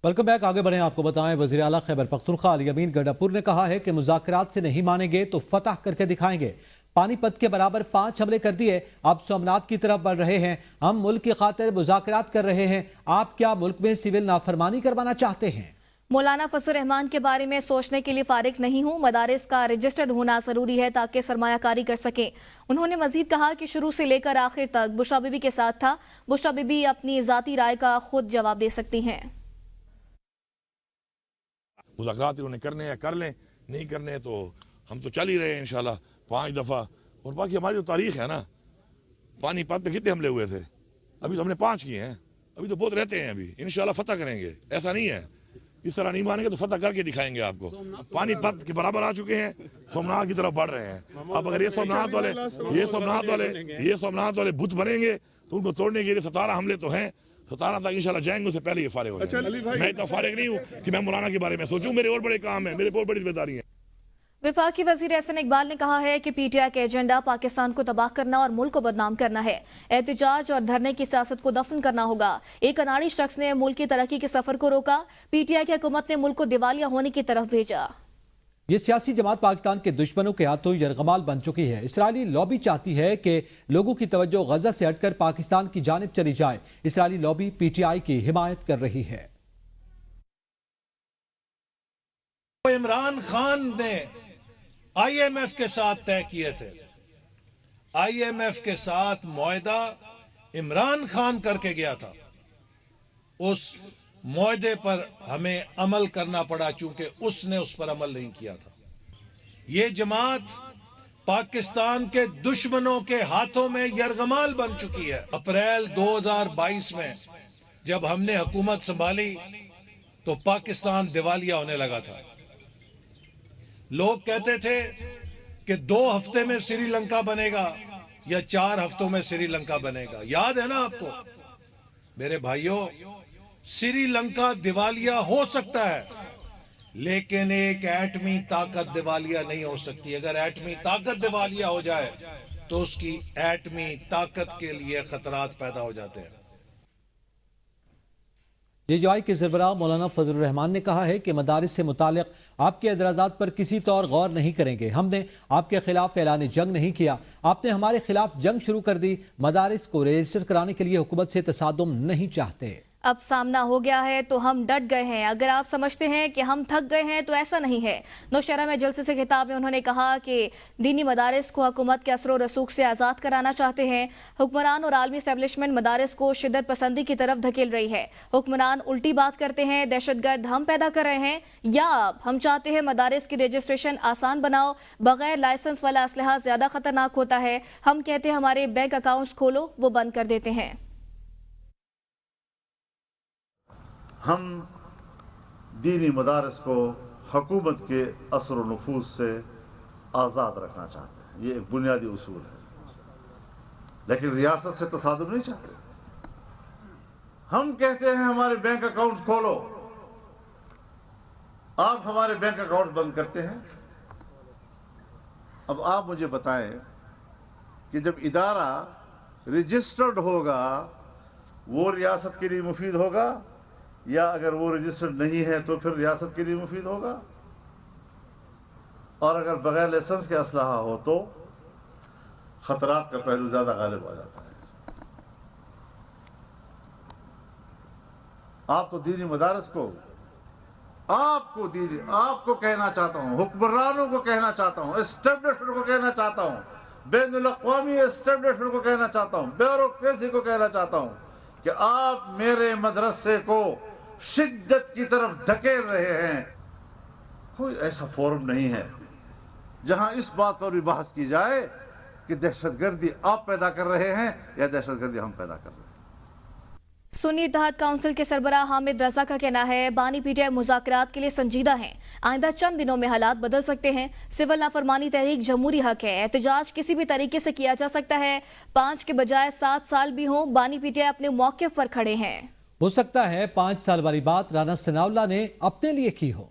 Welcome back. आगे बढ़े, आपको बताएं वज़ीर आला खैबर पख्तूनख्वा अली अमीन गंडापुर ने कहा है कि मुज़ाकरात से नहीं मानेंगे तो फतह करके दिखाएंगे। पानीपत के बराबर 5 हमले कर दिए, अब सोमनाथ की तरफ बढ़ रहे हैं। हम मुल्क की खातिर मुज़ाकरात कर रहे हैं, आप क्या मुल्क में सिविल नाफरमानी करवाना चाहते हैं? मौलाना फजल रहमान के बारे में सोचने के लिए फारिग नहीं हूँ। मदारिस का रजिस्टर्ड होना जरूरी है ताकि सरमायाकारी कर सकें। उन्होंने मजीद कहा कि शुरू से लेकर आखिर तक बुशरा बीबी के साथ था। बुशरा बीबी अपनी ज़ाती राय का खुद जवाब दे सकती हैं। मुज़ाकरात इन्होंने करने हैं कर लें, नहीं करने तो हम तो चल ही रहे हैं इंशाल्लाह 5 दफ़ा। और बाकी हमारी जो तारीख है ना, पानीपत में कितने हमले हुए थे, अभी तो हमने 5 किए हैं, अभी तो बहुत रहते हैं। अभी इंशाल्लाह फतह करेंगे, ऐसा नहीं है। इस तरह नहीं मानेंगे तो फतह करके दिखाएंगे आपको। पानीपत के बराबर आ चुके हैं, सोमनाथ की तरफ बढ़ रहे हैं। अब अगर ये सोमनाथ वाले बुत बनेंगे तो उनको तोड़ने के लिए 17 हमले तो हैं। 17 तक इंशाल्लाह जाएंगे, उससे पहले ये फारिग हो जाएंगे। मैं इतना फारिग नहीं हूँ कि मैं मौलाना के बारे में सोचूं। मेरे और बड़े काम है, मेरे बहुत बड़ी जिम्मेदारी है। वफाकी वजीर एहसन इकबाल ने कहा है कि पीटीआई का एजेंडा पाकिस्तान को तबाह करना और मुल्क को बदनाम करना है। एहतजाज और धरने की सियासत को दफन करना होगा। एक अनाड़ी शख्स ने मुल्क की तरक्की के सफर को रोका। पीटीआई की हुकूमत ने मुल्क को दिवालिया होने की तरफ भेजा। ये सियासी जमात पाकिस्तान के दुश्मनों के हाथों यरगमाल बन चुकी है। इसराइली लॉबी चाहती है कि लोगों की तवज्जो गजा से हटकर पाकिस्तान की जानिब चली जाए। इसराइली लॉबी पीटीआई की हिमायत कर रही है। इमरान खान ने आईएमएफ के साथ तय किए थे। आईएमएफ के साथ मुआहदा इमरान खान करके गया था। उस मुआहदे पर हमें अमल करना पड़ा चूंकि उसने उस पर अमल नहीं किया था। ये जमात पाकिस्तान के दुश्मनों के हाथों में यरगमाल बन चुकी है। अप्रैल 2022 में जब हमने हुकूमत संभाली तो पाकिस्तान दिवालिया होने लगा था। लोग कहते थे कि 2 हफ्ते में श्रीलंका बनेगा या 4 हफ्तों में श्रीलंका बनेगा। याद है ना आपको? मेरे भाइयों, श्रीलंका दिवालिया हो सकता है, लेकिन एक एटमी ताकत दिवालिया नहीं हो सकती। अगर एटमी ताकत दिवालिया हो जाए तो उसकी एटमी ताकत के लिए खतरात पैदा हो जाते हैं। जेजेआई के सरबराह मौलाना फजल रहमान ने कहा है कि मदारिस से मुतालिक आपके एतराज़ात पर किसी तौर गौर नहीं करेंगे। हमने आपके खिलाफ ऐलान जंग नहीं किया, आपने हमारे खिलाफ जंग शुरू कर दी। मदारिस को रजिस्टर कराने के लिए हुकूमत से तसादुम नहीं चाहते। अब सामना हो गया है तो हम डट गए हैं। अगर आप समझते हैं कि हम थक गए हैं तो ऐसा नहीं है। नौशहरा में जलसे से खिताब में उन्होंने कहा कि दीनी मदारिस को हुकूमत के असर रसूख से आज़ाद कराना चाहते हैं। हुक्मरान और आलमी एस्टेब्लिशमेंट मदारिस को शिद्दत पसंदी की तरफ धकेल रही है। हुक्मरान उल्टी बात करते हैं, दहशतगर्द हम पैदा कर रहे हैं, या हम चाहते हैं मदारिस की रजिस्ट्रेशन आसान बनाओ। बगैर लाइसेंस वाला असलहा ज़्यादा खतरनाक होता है। हम कहते हैं हमारे बैंक अकाउंट्स खोलो, वो बंद कर देते हैं। हम दीनी मदारस को हुकूमत के असर व नफूज़ से आज़ाद रखना चाहते हैं। ये एक बुनियादी उसूल है, लेकिन रियासत से तसादुम नहीं चाहते। हम कहते हैं हमारे बैंक अकाउंट्स खोलो, आप हमारे बैंक अकाउंट बंद करते हैं। अब आप मुझे बताएं कि जब इदारा रजिस्टर्ड होगा वो रियासत के लिए मुफीद होगा, या अगर वो रजिस्टर्ड नहीं है तो फिर रियासत के लिए मुफीद होगा? और अगर बगैर लाइसेंस के असलहा हो तो खतरात का पहलू ज़्यादा गालिब आ जाता है। आप तो दीनी मदारस को आपको कहना चाहता हूँ, हुक्मरानों को कहना चाहता हूँ, एस्टेब्लिशमेंट को कहना चाहता हूँ, बैनुल-अक़वामी एस्टेब्लिशमेंट को कहना चाहता हूँ, ब्यूरोक्रेसी को कहना चाहता हूँ कि आप मेरे मदरसे को शिद्दत की तरफ धकेल रहे हैं। कोई ऐसा फोरम नहीं है जहां इस बात पर भी बहस की जाए कि दहशतगर्दी आप पैदा कर रहे हैं या दहशतगर्दी हम पैदा कर रहे हैं। सुन्नी इत्तेहाद काउंसिल के सरबराह हामिद रजा का कहना है बानी पीटीआई मुज़ाकरात के लिए संजीदा हैं। आइंदा चंद दिनों में हालात बदल सकते हैं। सिविल नाफरमानी तहरीक जमहूरी हक है। एहतजाज किसी भी तरीके से किया जा सकता है। 5 के बजाय 7 साल भी हों, बानी पीटीआई अपने मौक़िफ़ पर खड़े हैं। हो सकता है 5 साल वाली बात राना सनाउल्लाह ने अपने लिए की हो।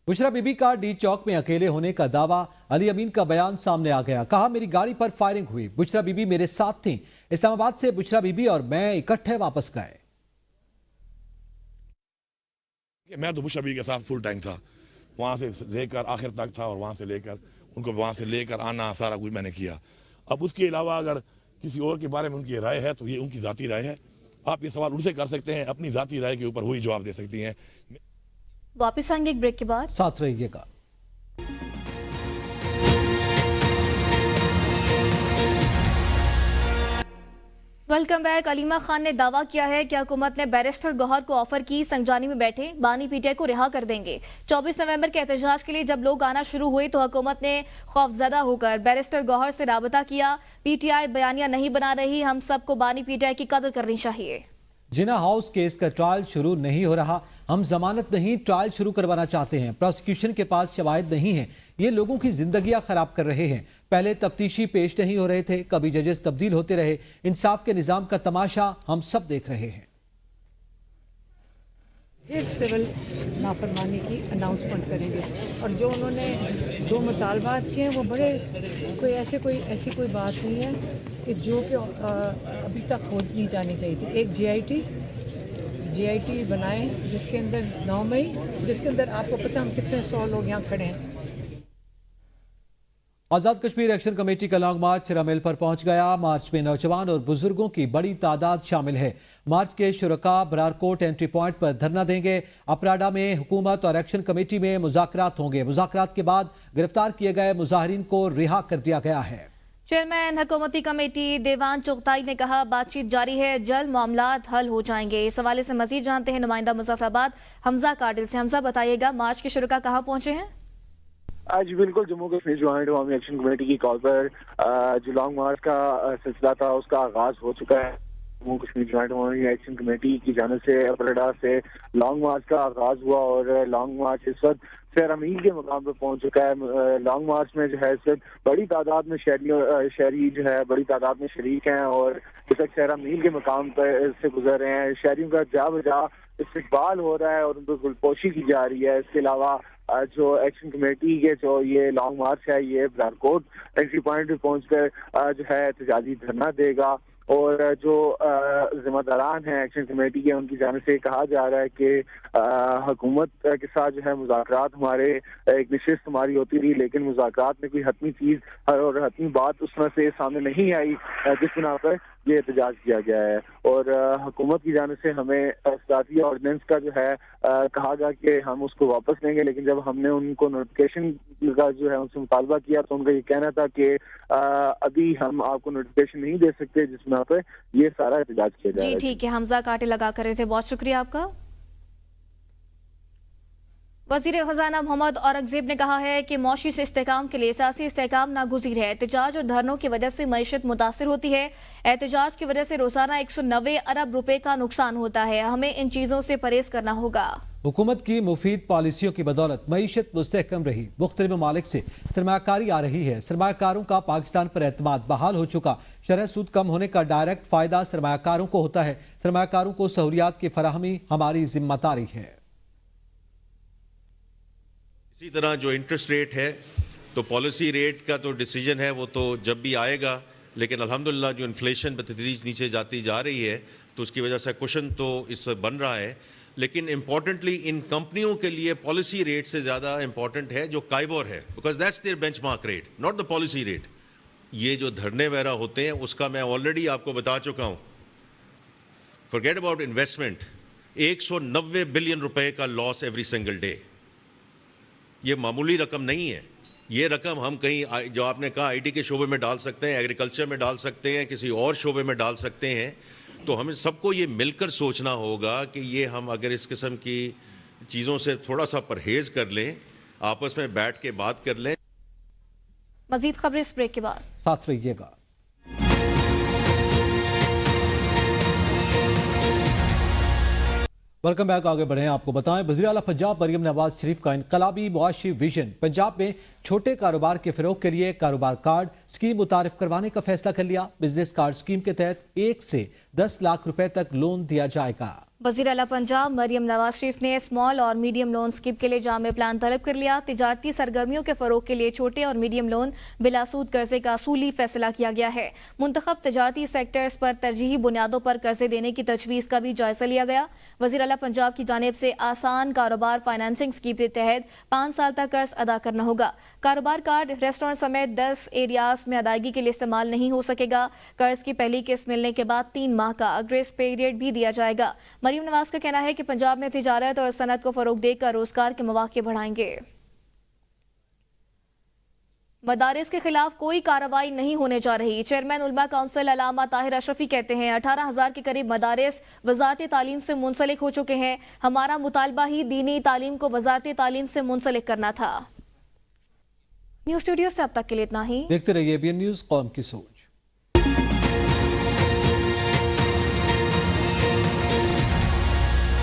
बुशरा बीबी का डी चौक में अकेले होने का दावा, अली अमीन का बयान सामने आ गया। कहा मेरी गाड़ी पर फायरिंग हुई, बुशरा बीबी मेरे साथ थी। इस्लामाबाद से बुशरा बीबी और मैं इकट्ठे वापस गए। मैं तो बुशरा बीबी के साथ फुल टाइम था, वहां से लेकर आखिर तक था और वहां से लेकर उनको वहां से लेकर आना सारा कुछ मैंने किया। अब उसके अलावा अगर किसी और के बारे में उनकी राय है तो ये उनकी ज़ाती राय है। आप ये सवाल उनसे कर सकते हैं, अपनी ज़ाती राय के ऊपर वही जवाब दे सकती हैं। वापिस आएंगे एक ब्रेक के बाद। साथ रहिएगा। Welcome back. अलीमा खान ने दावा किया है कि हुकूमत ने बैरिस्टर गौहर को ऑफर की संजानी में बैठे बानी पीटीआई को रिहा कर देंगे। 24 नवंबर के एहतजाज के लिए जब लोग आना शुरू हुए तो हुकूमत ने खौफजदा होकर बैरिस्टर गौहर से राबता किया। पीटीआई बयानिया नहीं बना रही, हम सबको बानी पीटीआई की कदर करनी चाहिए। जिना हाउस केस का ट्रायल शुरू नहीं हो रहा, हम जमानत नहीं ट्रायल शुरू करवाना चाहते हैं। प्रोसिक्यूशन के पास शवाहिद नहीं है, ये लोगों की जिंदगियां खराब कर रहे हैं। पहले तफ्तीशी पेश नहीं हो रहे थे, कभी जजेस तब्दील होते रहे। इंसाफ के निजाम का तमाशा हम सब देख रहे हैं। फिर सिविल नाफरमानी की अनाउंसमेंट करेंगे और जो उन्होंने जो मुतालबात किए हैं वो बड़े ऐसी कोई बात नहीं है कि जो कि अभी तक हो नहीं जानी चाहिए थी। एक जीआईटी बनाएं जिसके अंदर 9 मई, जिसके अंदर आपको पता हम कितने 100 लोग यहाँ खड़े हैं। आजाद कश्मीर एक्शन कमेटी का लॉन्ग मार्च चिरामिल पर पहुंच गया। मार्च में नौजवान और बुजुर्गों की बड़ी तादाद शामिल है। मार्च के शुरका बरारकोट एंट्री पॉइंट पर धरना देंगे। अपराडा में हुकूमत और एक्शन कमेटी में मुज़ाकरात होंगे। मुज़ाकरात के बाद गिरफ्तार किए गए मुजाहिरीन को रिहा कर दिया गया है। चेयरमैन हुकूमती कमेटी देवान चुगताई ने कहा बातचीत जारी है, जल्द मामलात हल हो जाएंगे। इस हवाले से मजीद जानते हैं नुमाइंदा मुजफ्फराबाद हमजा काटिल से। हमजा बताइएगा, मार्च के शुरका कहाँ पहुंचे हैं? आज बिल्कुल जम्मू कश्मीर ज्वाइंट अवामी एक्शन कमेटी की कॉल पर जो लॉन्ग मार्च का सिलसिला था उसका आगाज हो चुका है। जम्मू कश्मीर ज्वाइंट अवामी एक्शन कमेटी की जानिब से अपराडा से लॉन्ग मार्च का आगाज हुआ और लॉन्ग मार्च इस वक्त सैरा मील के मकाम पर पहुंच चुका है। लॉन्ग मार्च में जो है इस वक्त बड़ी तादाद में शहरी जो है बड़ी तादाद में शरीक हैं और इस वक्त सैरा मील के मकाम पर से गुजर रहे हैं। शहरियों का जा बजा इस्तकबाल हो रहा है और उन पर गुलपोशी की जा रही है। इसके अलावा जो एक्शन कमेटी के जो ये लॉन्ग मार्च है ये बरारकोट एंट्री पॉइंट पे पहुंचकर जो है एहतजाजी धरना देगा और जो जिम्मेदारान हैं एक्शन कमेटी के उनकी जानिब से कहा जा रहा है कि हुकूमत के साथ जो है मुज़ाकरात हमारे एक नशिस्त हमारी होती रही, लेकिन मुज़ाकरात में कोई हतमी चीज़ और हतमी बात उसमें से सामने नहीं आई, जिस बिना पर ये एहतजाज किया गया है। और हुकूमत की जानिब से हमें साथी ऑर्डिनेंस का जो है कहा गया कि हम उसको वापस लेंगे, लेकिन जब हमने उनको नोटिफिकेशन का जो है उनसे मुतालबा किया तो उनका ये कहना था कि अभी हम आपको नोटिफिकेशन नहीं दे सकते, जिसमें पे ये सारा एहतजाज किया जा रहा है। जी ठीक है, हमजा काटे लगा कर रहे थे, बहुत शुक्रिया आपका। वज़ीर ख़ज़ाना मोहम्मद औरंगज़ेब ने कहा है कि मौशी से इस्तेहकाम के लिए सियासी इस्तेहकाम नागुज़ीर है। एहतजाज और धरनों की वजह से मईशत मुतासिर होती है। एहतजाज की वजह से रोजाना 190 अरब रुपए का नुकसान होता है। हमें इन चीज़ों से परहेज करना होगा। हुकूमत की मुफीद पॉलिसियों की बदौलत मईशत मुस्तहकम रही। मुख्तलिफ ममालिक से सरमाकारी आ रही है। सरमाकारों का पाकिस्तान पर एतमाद बहाल हो चुका। शरह सूद कम होने का डायरेक्ट फायदा सरमाकारों को होता है। सरमाकारों को सहूलियात की फराहमी हमारी जिम्मेदारी है। इसी तरह जो इंटरेस्ट रेट है तो पॉलिसी रेट का तो डिसीजन है वो तो जब भी आएगा, लेकिन अल्हम्दुलिल्लाह जो इन्फ्लेशन बतदरीज नीचे जाती जा रही है तो उसकी वजह से कुशन तो इससे बन रहा है। लेकिन इम्पॉर्टेंटली इन कंपनियों के लिए पॉलिसी रेट से ज़्यादा इम्पॉर्टेंट है जो काइबोर है, because that's their benchmark rate, not the policy rate. ये जो धरने वगैरह होते हैं उसका मैं ऑलरेडी आपको बता चुका हूँ। फॉरगेट अबाउट इन्वेस्टमेंट, 190 बिलियन रुपए का लॉस एवरी सिंगल डे। ये मामूली रकम नहीं है। ये रकम हम कहीं जो आपने कहा आईटी के शोबे में डाल सकते हैं, एग्रीकल्चर में डाल सकते हैं, किसी और शोबे में डाल सकते हैं। तो हमें सबको ये मिलकर सोचना होगा कि ये हम अगर इस किस्म की चीज़ों से थोड़ा सा परहेज कर लें, आपस में बैठ के बात कर लें। मजीद खबरें इस ब्रेक के बाद, साथ रहिएगा। Welcome back. आगे बढ़े, आपको बताएं वज़ीर आला पंजाब मरियम नवाज शरीफ का इनकलाबी मुआशी विजन। पंजाब में छोटे कारोबार के फ़रोग के लिए कारोबार कार्ड स्कीम मुतारिफ करवाने का फैसला कर लिया। बिजनेस कार्ड स्कीम के तहत 1 से 10 लाख रुपए तक लोन दिया जाएगा। वज़ीर आला पंजाब मरियम नवाज शरीफ ने स्मॉल और मीडियम लोन स्कीम के लिए जामे प्लान तलब कर लिया। तिजारती सरगर्मियों के फ़रोग के लिए छोटे और मीडियम लोन बिलासूद कर्जे का असूली फैसला किया गया है। मुंतखब तिजारती सेक्टर्स पर तरजीही बुनियादों पर कर्जे देने की तजवीज़ का भी जायजा लिया गया। वज़ीर आला पंजाब की जानिब से आसान कारोबार फाइनेंसिंग स्कीम के तहत 5 साल तक कर्ज अदा करना होगा। कारोबार कार्ड रेस्टोरेंट समेत 10 एरियाज में अदायगी के लिए इस्तेमाल नहीं हो सकेगा। कर्ज की पहली किस्त मिलने के बाद 3 माह का ग्रेस पीरियड भी दिया जाएगा। मरियम नवाज का कहना है कि पंजाब में तिजारत और सनत को फरोग देकर रोजगार के मौके बढ़ाएंगे। मदारिस के खिलाफ कोई कार्रवाई नहीं होने जा रही। चेयरमैन उलमा काउंसिल अलामा ताहिर अशरफी कहते हैं 18,000 के करीब मदारिस वजारत तालीम से मुंसलिक हो चुके हैं। हमारा मुतालबा ही दीनी तालीम को वजारत तालीम से मुंसलिक करना था। न्यूज़ स्टूडियो से अब तक के लिए इतना ही। देखते रहिए ABN न्यूज़, कौम की सोच।